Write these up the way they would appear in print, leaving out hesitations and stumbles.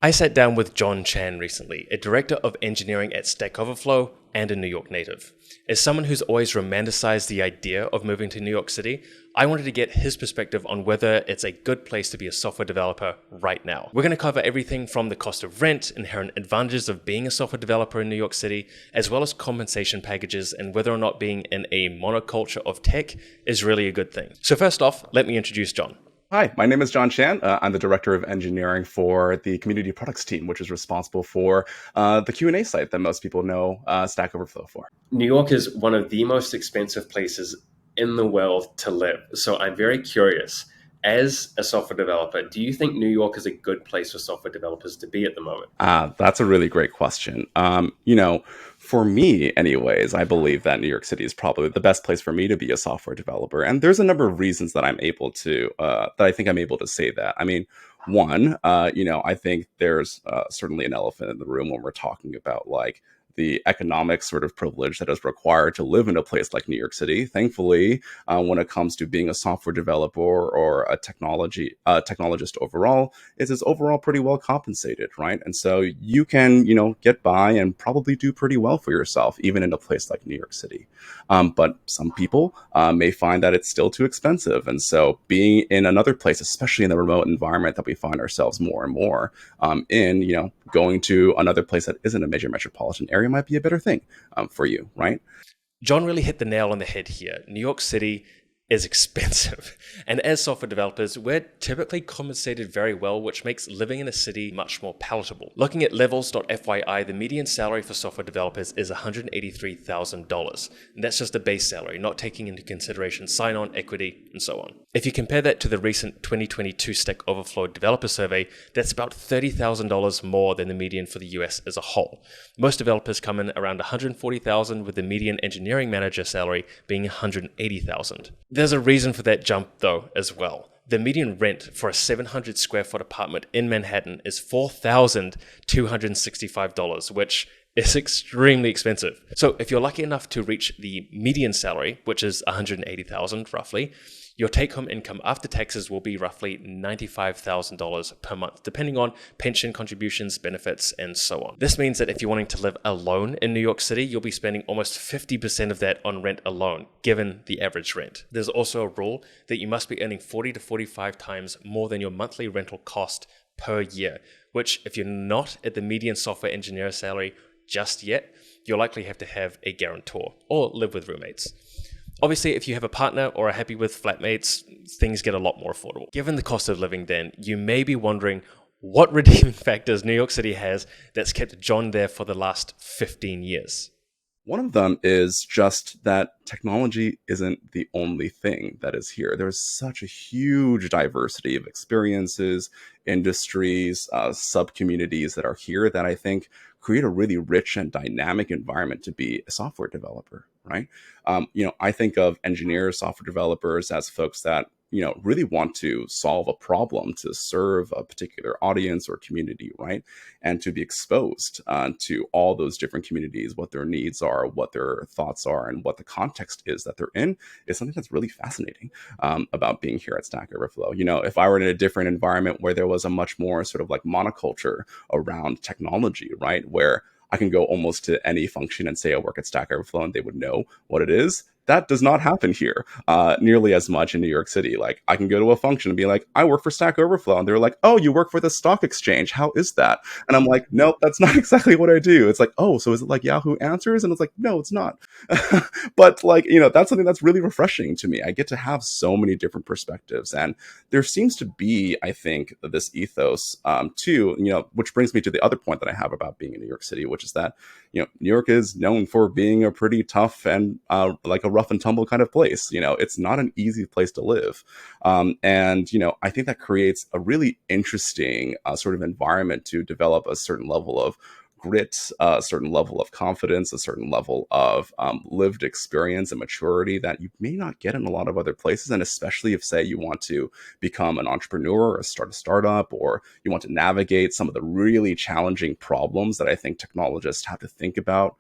I sat down with Jon Chan recently, a director of engineering at Stack Overflow and a New York native. As someone who's always romanticized the idea of moving to New York City, I wanted to get his perspective on whether it's a good place to be a software developer right now. We're going to cover everything from the cost of rent, inherent advantages of being a software developer in New York City, as well as compensation packages and whether or not being in a monoculture of tech is really a good thing. So first off, let me introduce Jon. Hi, my name is Jon Chan. I'm the director of engineering for the community products team, which is responsible for the Q&A site that most people know Stack Overflow for. New York is one of the most expensive places in the world to live. So I'm very curious, as a software developer, do you think New York is a good place for software developers to be at the moment? That's a really great question. For me, anyways, I believe that New York City is probably the best place for me to be a software developer. And there's a number of reasons that I think I'm able to say that. I mean, one, I think there's certainly an elephant in the room when we're talking about like the economic sort of privilege that is required to live in a place like New York City. Thankfully, when it comes to being a software developer or a technologist overall, is overall pretty well compensated, right? And so you can, get by and probably do pretty well for yourself, even in a place like New York City. But some people may find that it's still too expensive. And so being in another place, especially in the remote environment that we find ourselves more and more going to another place that isn't a major metropolitan area might be a better thing for you, right? Jon really hit the nail on the head here. New York City is expensive. And as software developers, we're typically compensated very well, which makes living in a city much more palatable. Looking at levels.fyi, the median salary for software developers is $183,000. And that's just a base salary, not taking into consideration sign-on, equity, and so on. If you compare that to the recent 2022 Stack Overflow developer survey, that's about $30,000 more than the median for the US as a whole. Most developers come in around $140,000, with the median engineering manager salary being $180,000. There's a reason for that jump, though, as well. The median rent for a 700 square foot apartment in Manhattan is $4,265, which is extremely expensive. So if you're lucky enough to reach the median salary, which is $180,000 roughly, your take-home income after taxes will be roughly $95,000 per month, depending on pension contributions, benefits, and so on. This means that if you're wanting to live alone in New York City, you'll be spending almost 50% of that on rent alone, given the average rent. There's also a rule that you must be earning 40 to 45 times more than your monthly rental cost per year, which if you're not at the median software engineer salary just yet, you'll likely have to have a guarantor or live with roommates. Obviously, if you have a partner or are happy with flatmates, things get a lot more affordable. Given the cost of living then, you may be wondering what redeeming factors New York City has that's kept Jon there for the last 15 years. One of them is just that technology isn't the only thing that is here. There's such a huge diversity of experiences, industries, sub-communities that are here that I think create a really rich and dynamic environment to be a software developer, right? I think of engineers, software developers as folks that really want to solve a problem to serve a particular audience or community, right? And to be exposed to all those different communities, what their needs are, what their thoughts are, and what the context is that they're in is something that's really fascinating about being here at Stack Overflow. If I were in a different environment where there was a much more sort of like monoculture around technology, right? Where I can go almost to any function and say I work at Stack Overflow and they would know what it is. That does not happen here nearly as much in New York City. Like I can go to a function and be like, I work for Stack Overflow. And they're like, oh, you work for the stock exchange. How is that? And I'm like, nope, that's not exactly what I do. It's like, oh, so is it like Yahoo Answers? And it's like, no, it's not. But like, that's something that's really refreshing to me. I get to have so many different perspectives. And there seems to be, I think, this ethos too, which brings me to the other point that I have about being in New York City, which is that, New York is known for being a pretty tough and like a rough and tumble kind of place. It's not an easy place to live. I think that creates a really interesting sort of environment to develop a certain level of grit, a certain level of confidence, a certain level of lived experience and maturity that you may not get in a lot of other places. And especially if, say, you want to become an entrepreneur or start a startup, or you want to navigate some of the really challenging problems that I think technologists have to think about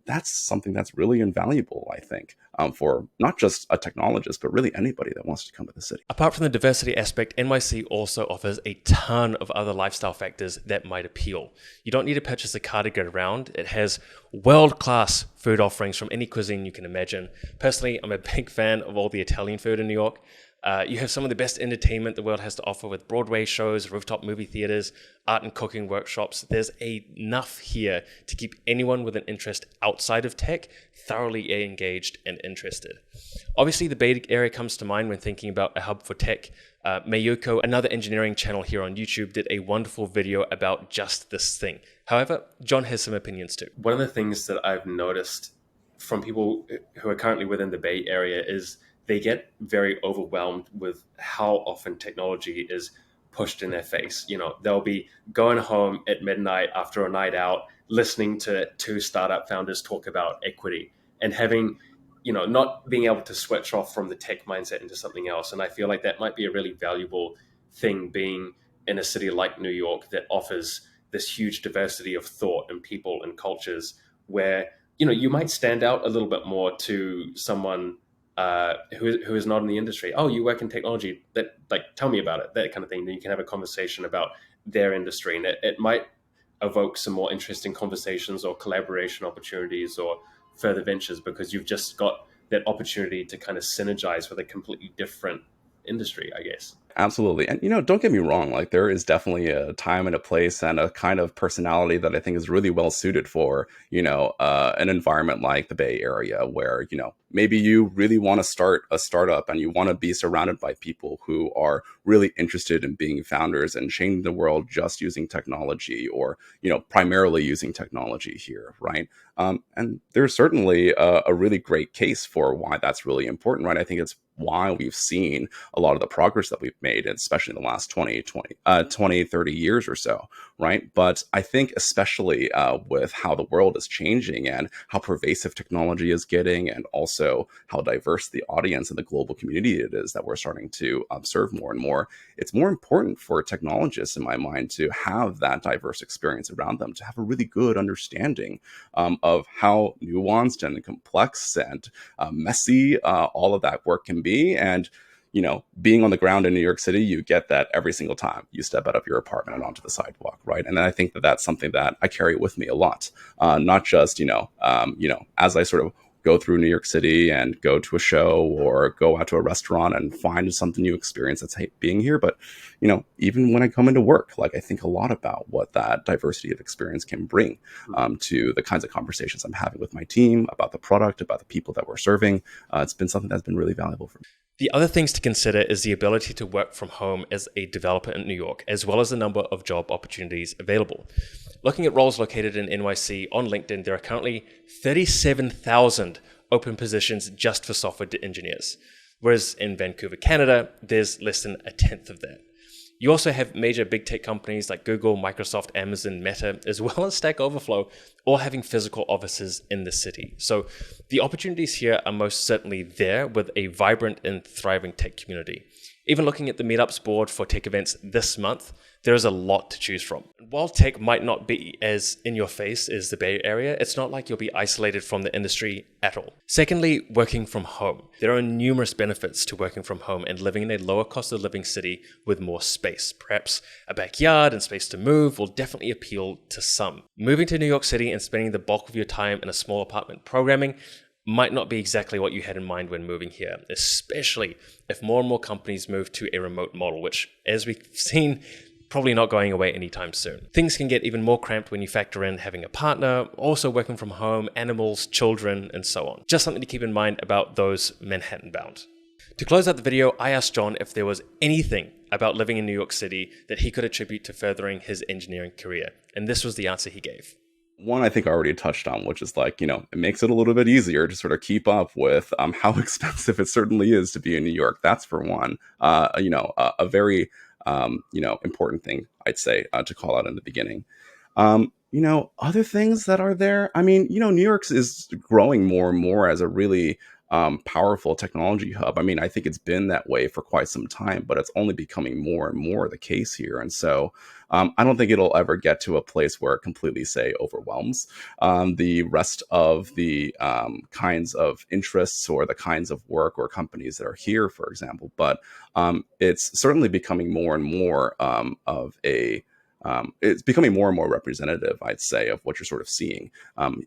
That's something that's really invaluable, I think, for not just a technologist, but really anybody that wants to come to the city. Apart from the diversity aspect, NYC also offers a ton of other lifestyle factors that might appeal. You don't need to purchase a car to get around. It has world-class food offerings from any cuisine you can imagine. Personally, I'm a big fan of all the Italian food in New York. You have some of the best entertainment the world has to offer with Broadway shows, rooftop movie theaters, art and cooking workshops. There's enough here to keep anyone with an interest outside of tech thoroughly engaged and interested. Obviously, the Bay Area comes to mind when thinking about a hub for tech. Mayuko, another engineering channel here on YouTube, did a wonderful video about just this thing. However, Jon has some opinions too. One of the things that I've noticed from people who are currently within the Bay Area is they get very overwhelmed with how often technology is pushed in their face. You know, they'll be going home at midnight after a night out, listening to two startup founders talk about equity and having, not being able to switch off from the tech mindset into something else. And I feel like that might be a really valuable thing being in a city like New York that offers this huge diversity of thought and people and cultures where, you might stand out a little bit more to someone who is not in the industry. Oh, you work in technology. Tell me about it. That kind of thing. Then you can have a conversation about their industry, and it might evoke some more interesting conversations or collaboration opportunities or further ventures because you've just got that opportunity to kind of synergize with a completely different industry, I guess. Absolutely. And, don't get me wrong, like there is definitely a time and a place and a kind of personality that I think is really well suited for, an environment like the Bay Area where, maybe you really want to start a startup and you want to be surrounded by people who are really interested in being founders and changing the world just using technology or, primarily using technology here, right? And there's certainly a really great case for why that's really important, right? I think it's why we've seen a lot of the progress that we've made, especially in the last 20, 30 years or so, right? But I think especially with how the world is changing and how pervasive technology is getting, and also how diverse the audience and the global community it is that we're starting to observe more and more, it's more important for technologists, in my mind, to have that diverse experience around them, to have a really good understanding of how nuanced and complex and messy all of that work can be. And being on the ground in New York City, you get that every single time you step out of your apartment and onto the sidewalk, right? And I think that that's something that I carry with me a lot, not just as I sort of go through New York City and go to a show or go out to a restaurant and find something new experience that's being here, but even when I come into work, like I think a lot about what that diversity of experience can bring to the kinds of conversations I'm having with my team about the product, about the people that we're serving. It's been something that's been really valuable for me. The other things to consider is the ability to work from home as a developer in New York, as well as the number of job opportunities available. Looking at roles located in NYC on LinkedIn, there are currently 37,000 open positions just for software engineers, whereas in Vancouver, Canada, there's less than a tenth of that. You also have major big tech companies like Google, Microsoft, Amazon, Meta, as well as Stack Overflow, all having physical offices in the city. So the opportunities here are most certainly there with a vibrant and thriving tech community. Even looking at the meetups board for tech events this month, there is a lot to choose from. While tech might not be as in your face as the Bay Area, it's not like you'll be isolated from the industry at all. Secondly, working from home. There are numerous benefits to working from home and living in a lower cost of living city with more space. Perhaps a backyard and space to move will definitely appeal to some. Moving to New York City and spending the bulk of your time in a small apartment programming might not be exactly what you had in mind when moving here, especially if more and more companies move to a remote model, which, as we've seen, probably not going away anytime soon. Things can get even more cramped when you factor in having a partner, also working from home, animals, children, and so on. Just something to keep in mind about those Manhattan bound. To close out the video, I asked Jon if there was anything about living in New York City that he could attribute to furthering his engineering career, and this was the answer he gave. One I think I already touched on, which is like, it makes it a little bit easier to sort of keep up with how expensive it certainly is to be in New York. That's for one, a very, important thing, I'd say, to call out in the beginning. Other things that are there. I mean, New York is growing more and more as a really powerful technology hub. I mean, I think it's been that way for quite some time, but it's only becoming more and more the case here. And so I don't think it'll ever get to a place where it completely, say, overwhelms the rest of the kinds of interests or the kinds of work or companies that are here, for example. But it's certainly becoming more and more of a it's becoming more and more representative, I'd say, of what you're sort of seeing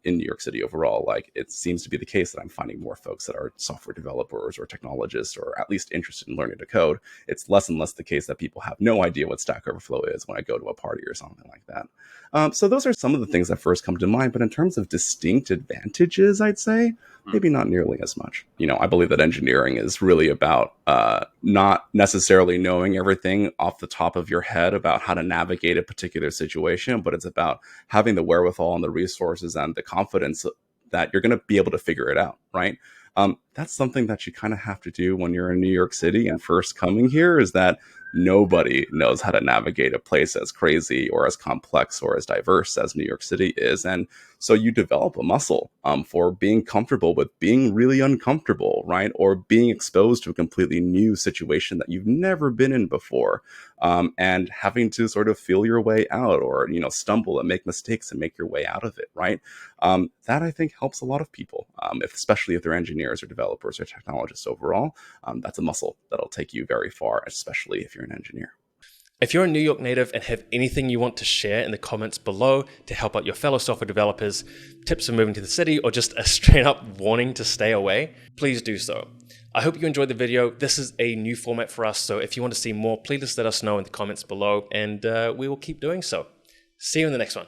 in New York City overall. Like, it seems to be the case that I'm finding more folks that are software developers or technologists or at least interested in learning to code. It's less and less the case that people have no idea what Stack Overflow is when I go to a party or something like that. So those are some of the things that first come to mind. But in terms of distinct advantages, I'd say maybe not nearly as much. You know, I believe that engineering is really about not necessarily knowing everything off the top of your head about how to navigate a particular situation, but it's about having the wherewithal and the resources and the confidence that you're going to be able to figure it out, right? That's something that you kind of have to do when you're in New York City and first coming here, is that nobody knows how to navigate a place as crazy or as complex or as diverse as New York City is. And so you develop a muscle for being comfortable with being really uncomfortable, right? Or being exposed to a completely new situation that you've never been in before, and having to sort of feel your way out, or, you know, stumble and make mistakes and make your way out of it, right? That, I think, helps a lot of people, especially if they're engineers or developers or technologists overall. That's a muscle that'll take you very far, especially if you're an engineer. If you're a New York native and have anything you want to share in the comments below to help out your fellow software developers, tips for moving to the city, or just a straight up warning to stay away, please do so. I hope you enjoyed the video. This is a new format for us, so if you want to see more, please just let us know in the comments below, and we will keep doing so. See you in the next one.